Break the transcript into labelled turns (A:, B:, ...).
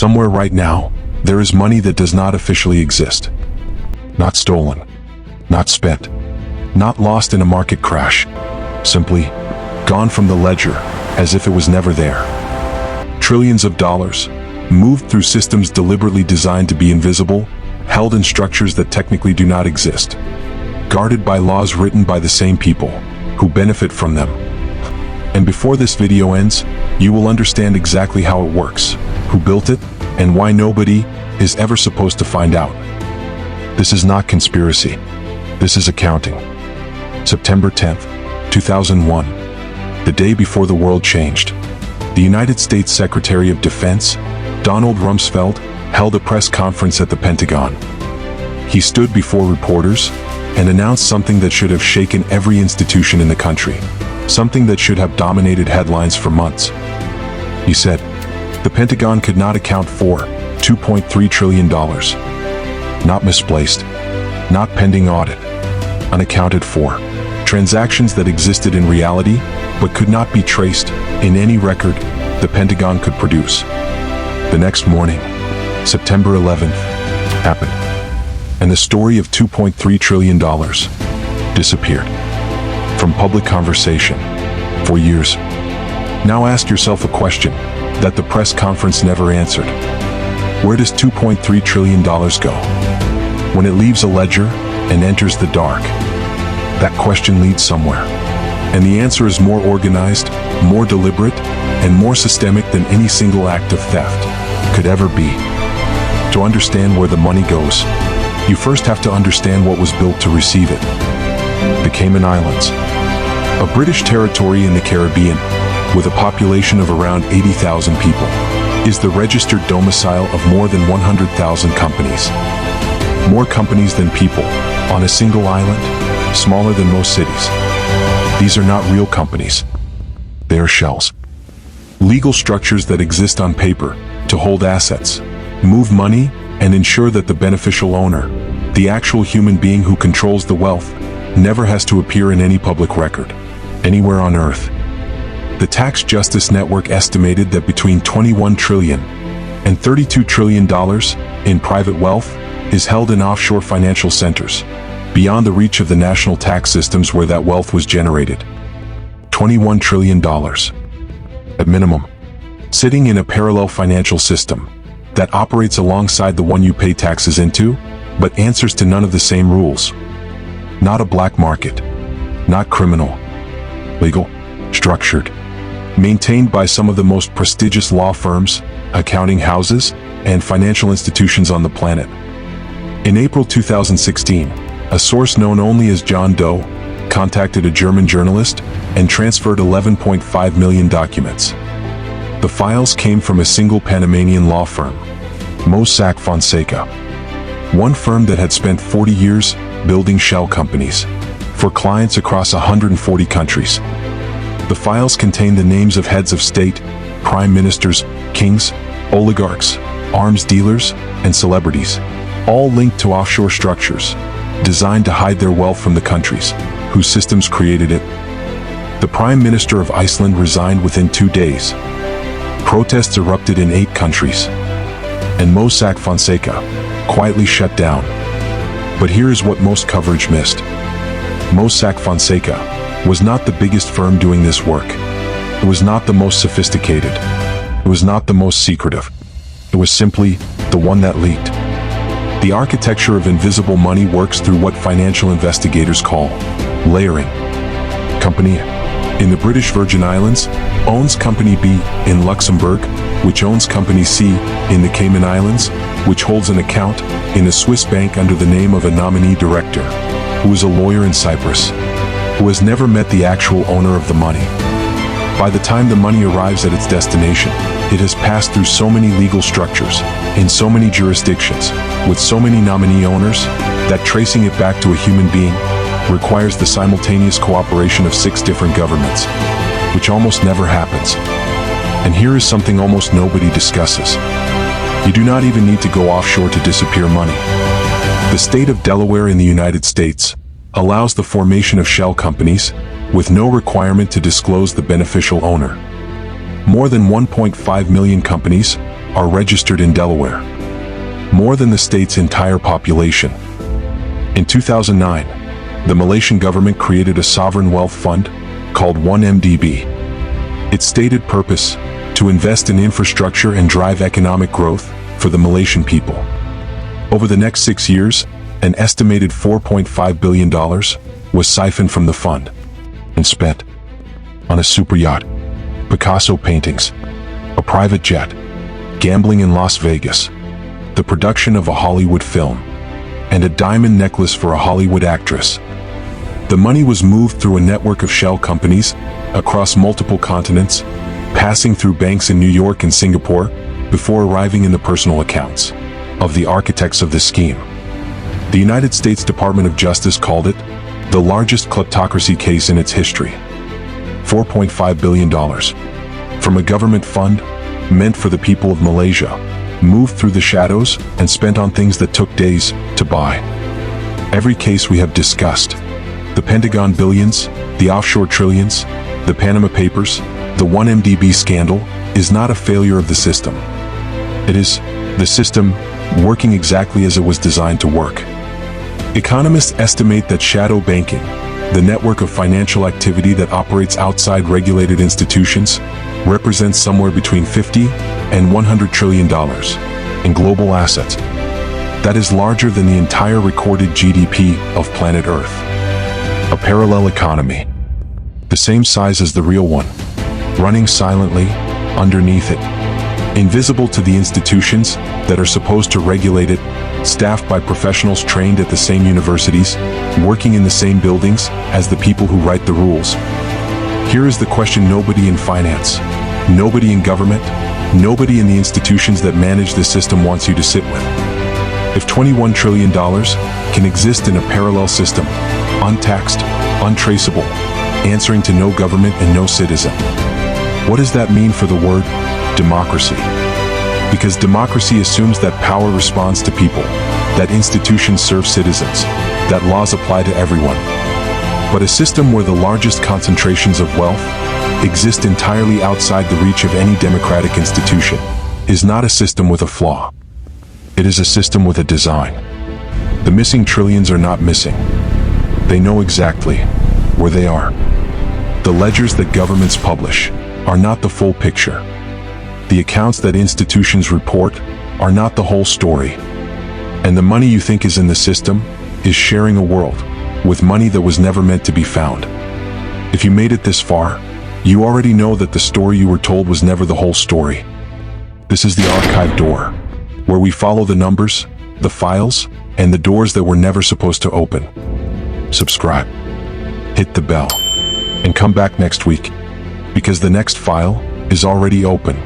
A: Somewhere right now, there is money that does not officially exist. Not stolen, not spent, not lost in a market crash. Simply gone from the ledger as if it was never there. Trillions of dollars, moved through systems deliberately designed to be invisible, held in structures that technically do not exist, guarded by laws written by the same people who benefit from them. And before this video ends, you will understand exactly how it works, who built it, and why nobody is ever supposed to find out. This is not conspiracy. This is accounting. September 10th, 2001, the day before the world changed. The United States Secretary of Defense, Donald Rumsfeld, held a press conference at the Pentagon. He stood before reporters and announced something that should have shaken every institution in the country, something that should have dominated headlines for months. He said, the Pentagon could not account for $2.3 trillion. Not misplaced, not pending audit, unaccounted for. Transactions that existed in reality but could not be traced in any record the Pentagon could produce. The next morning, September 11th, happened, and the story of $2.3 trillion disappeared from public conversation for years. Now ask yourself a question that the press conference never answered. Where does $2.3 trillion go? When it leaves a ledger and enters the dark, that question leads somewhere. And the answer is more organized, more deliberate, and more systemic than any single act of theft could ever be. To understand where the money goes, you first have to understand what was built to receive it. The Cayman Islands, a British territory in the Caribbean, with a population of around 80,000 people, is the registered domicile of more than 100,000 companies. More companies than people, on a single island, smaller than most cities. These are not real companies. They are shells. Legal structures that exist on paper to hold assets, move money, and ensure that the beneficial owner, the actual human being who controls the wealth, never has to appear in any public record, anywhere on Earth. The Tax Justice Network estimated that between $21 trillion and $32 trillion in private wealth is held in offshore financial centers, beyond the reach of the national tax systems where that wealth was generated. $21 trillion. At minimum, sitting in a parallel financial system that operates alongside the one you pay taxes into, but answers to none of the same rules. Not a black market, not criminal, legal, structured, maintained by some of the most prestigious law firms, accounting houses, and financial institutions on the planet. In April 2016, a source known only as John Doe contacted a German journalist and transferred 11.5 million documents. The files came from a single Panamanian law firm, Mossack Fonseca, one firm that had spent 40 years building shell companies for clients across 140 countries. The files contain the names of heads of state, prime ministers, kings, oligarchs, arms dealers, and celebrities, all linked to offshore structures designed to hide their wealth from the countries whose systems created it. The Prime Minister of Iceland resigned within 2 days. Protests erupted in 8 countries, and Mossack Fonseca quietly shut down. But here is what most coverage missed. Mossack Fonseca was not the biggest firm doing this work. It was not the most sophisticated. It was not the most secretive. It was simply the one that leaked. The architecture of invisible money works through what financial investigators call layering. Company A, in the British Virgin Islands, owns Company B in Luxembourg, which owns Company C in the Cayman Islands, which holds an account in a Swiss bank under the name of a nominee director, who is a lawyer in Cyprus, who has never met the actual owner of the money. By the time the money arrives at its destination, it has passed through so many legal structures, in so many jurisdictions, with so many nominee owners, that tracing it back to a human being requires the simultaneous cooperation of 6 different governments, which almost never happens. And here is something almost nobody discusses. You do not even need to go offshore to disappear money. The state of Delaware in the United States allows the formation of shell companies with no requirement to disclose the beneficial owner. More than 1.5 million companies are registered in Delaware, more than the state's entire population. In 2009, the Malaysian government created a sovereign wealth fund called 1MDB. Its stated purpose: to invest in infrastructure and drive economic growth for the Malaysian people. Over the next 6 years, an estimated $4.5 billion was siphoned from the fund and spent on a super yacht, Picasso paintings, a private jet, gambling in Las Vegas, the production of a Hollywood film, and a diamond necklace for a Hollywood actress. The money was moved through a network of shell companies across multiple continents, passing through banks in New York and Singapore before arriving in the personal accounts of the architects of this scheme. The United States Department of Justice called it the largest kleptocracy case in its history. $4.5 billion from a government fund meant for the people of Malaysia moved through the shadows and spent on things that took days to buy. Every case we have discussed, the Pentagon billions, the offshore trillions, the Panama Papers, the 1MDB scandal, is not a failure of the system. It is the system working exactly as it was designed to work. Economists estimate that shadow banking, the network of financial activity that operates outside regulated institutions, represents somewhere between $50 and $100 trillion in global assets. That is larger than the entire recorded GDP of planet Earth. A parallel economy, the same size as the real one, running silently underneath it, invisible to the institutions that are supposed to regulate it, staffed by professionals trained at the same universities, working in the same buildings as the people who write the rules. Here is the question nobody in finance, nobody in government, nobody in the institutions that manage the system wants you to sit with. If $21 trillion can exist in a parallel system, untaxed, untraceable, answering to no government and no citizen, what does that mean for the word democracy? Because democracy assumes that power responds to people, that institutions serve citizens, that laws apply to everyone. But a system where the largest concentrations of wealth exist entirely outside the reach of any democratic institution is not a system with a flaw. It is a system with a design. The missing trillions are not missing. They know exactly where they are. The ledgers that governments publish are not the full picture. The accounts that institutions report are not the whole story. And the money you think is in the system is sharing a world with money that was never meant to be found. If you made it this far, you already know that the story you were told was never the whole story. This is the archive door, where we follow the numbers, the files, and the doors that were never supposed to open. Subscribe, hit the bell, and come back next week, because the next file is already open.